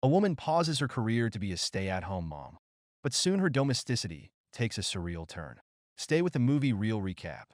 A woman pauses her career to be a stay-at-home mom, but soon her domesticity takes a surreal turn. Stay with the movie Reel Recap.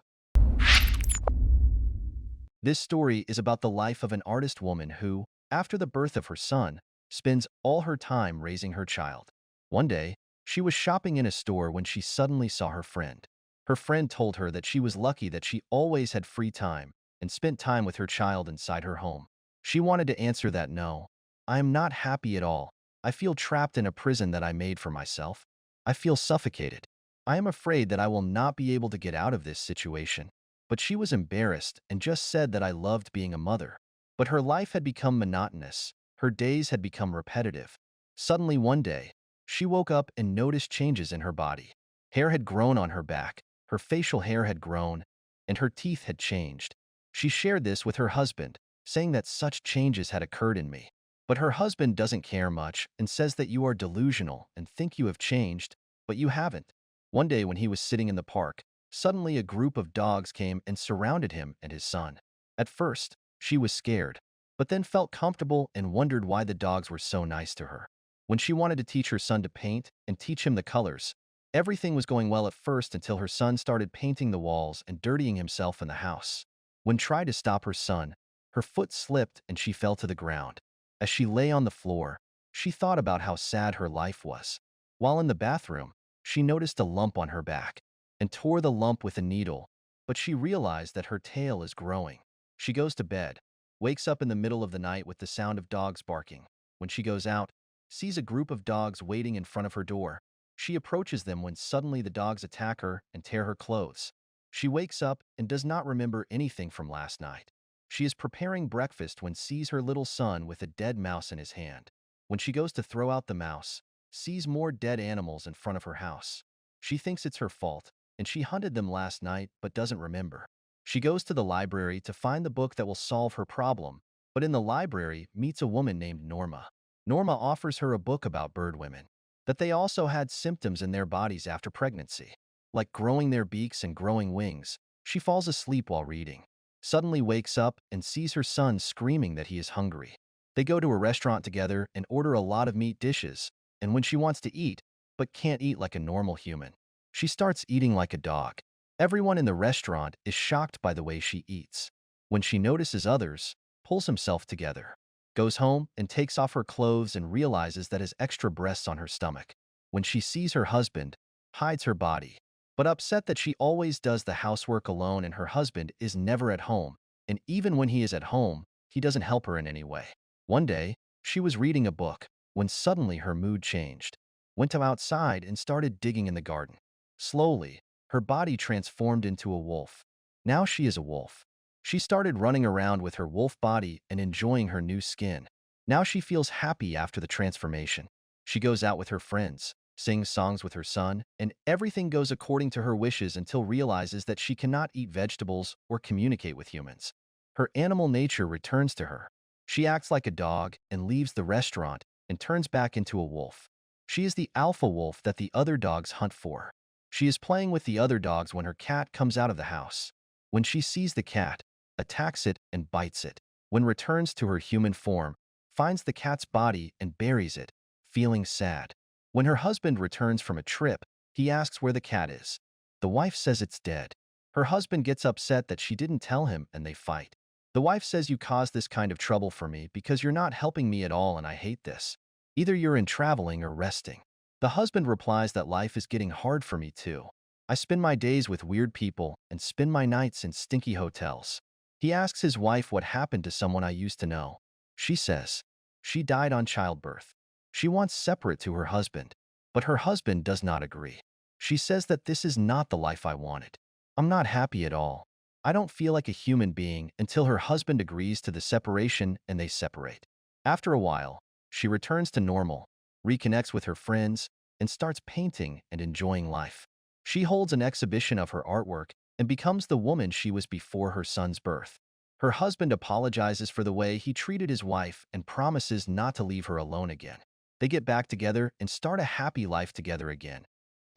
This story is about the life of an artist woman who, after the birth of her son, spends all her time raising her child. One day, she was shopping in a store when she suddenly saw her friend. Her friend told her that she was lucky that she always had free time and spent time with her child inside her home. She wanted to answer that no. I am not happy at all. I feel trapped in a prison that I made for myself. I feel suffocated. I am afraid that I will not be able to get out of this situation. But she was embarrassed and just said that I loved being a mother. But her life had become monotonous. Her days had become repetitive. Suddenly one day, she woke up and noticed changes in her body. Hair had grown on her back, her facial hair had grown, and her teeth had changed. She shared this with her husband, saying that such changes had occurred in me. But her husband doesn't care much and says that you are delusional and think you have changed, but you haven't. One day when he was sitting in the park, suddenly a group of dogs came and surrounded him and his son. At first, she was scared, but then felt comfortable and wondered why the dogs were so nice to her. When she wanted to teach her son to paint and teach him the colors, everything was going well at first until her son started painting the walls and dirtying himself in the house. When tried to stop her son, her foot slipped and she fell to the ground. As she lay on the floor, she thought about how sad her life was. While in the bathroom, she noticed a lump on her back and tore the lump with a needle, but she realized that her tail is growing. She goes to bed, wakes up in the middle of the night with the sound of dogs barking. When she goes out, sees a group of dogs waiting in front of her door. She approaches them when suddenly the dogs attack her and tear her clothes. She wakes up and does not remember anything from last night. She is preparing breakfast when sees her little son with a dead mouse in his hand. When she goes to throw out the mouse, sees more dead animals in front of her house. She thinks it's her fault, and she hunted them last night but doesn't remember. She goes to the library to find the book that will solve her problem, but in the library meets a woman named Norma. Norma offers her a book about bird women, that they also had symptoms in their bodies after pregnancy, like growing their beaks and growing wings. She falls asleep while reading, suddenly wakes up and sees her son screaming that he is hungry. They go to a restaurant together and order a lot of meat dishes, and when she wants to eat, but can't eat like a normal human, she starts eating like a dog. Everyone in the restaurant is shocked by the way she eats. When she notices others, pulls himself together, goes home and takes off her clothes and realizes that has extra breasts on her stomach. When she sees her husband, hides her body, but upset that she always does the housework alone and her husband is never at home, and even when he is at home, he doesn't help her in any way. One day, she was reading a book when suddenly her mood changed, went outside and started digging in the garden. Slowly, her body transformed into a wolf. Now she is a wolf. She started running around with her wolf body and enjoying her new skin. Now she feels happy after the transformation. She goes out with her friends, sings songs with her son, and everything goes according to her wishes until realizes that she cannot eat vegetables or communicate with humans. Her animal nature returns to her. She acts like a dog and leaves the restaurant and turns back into a wolf. She is the alpha wolf that the other dogs hunt for. She is playing with the other dogs when her cat comes out of the house. When she sees the cat, attacks it and bites it. When returns to her human form, finds the cat's body and buries it, feeling sad. When her husband returns from a trip, he asks where the cat is. The wife says it's dead. Her husband gets upset that she didn't tell him and they fight. The wife says you caused this kind of trouble for me because you're not helping me at all and I hate this. Either you're in traveling or resting. The husband replies that life is getting hard for me too. I spend my days with weird people and spend my nights in stinky hotels. He asks his wife what happened to someone I used to know. She says, she died on childbirth. She wants separate to her husband, but her husband does not agree. She says that this is not the life I wanted. I'm not happy at all. I don't feel like a human being until her husband agrees to the separation and they separate. After a while, she returns to normal, reconnects with her friends, and starts painting and enjoying life. She holds an exhibition of her artwork and becomes the woman she was before her son's birth. Her husband apologizes for the way he treated his wife and promises not to leave her alone again. They get back together and start a happy life together again.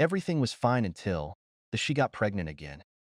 Everything was fine until she got pregnant again.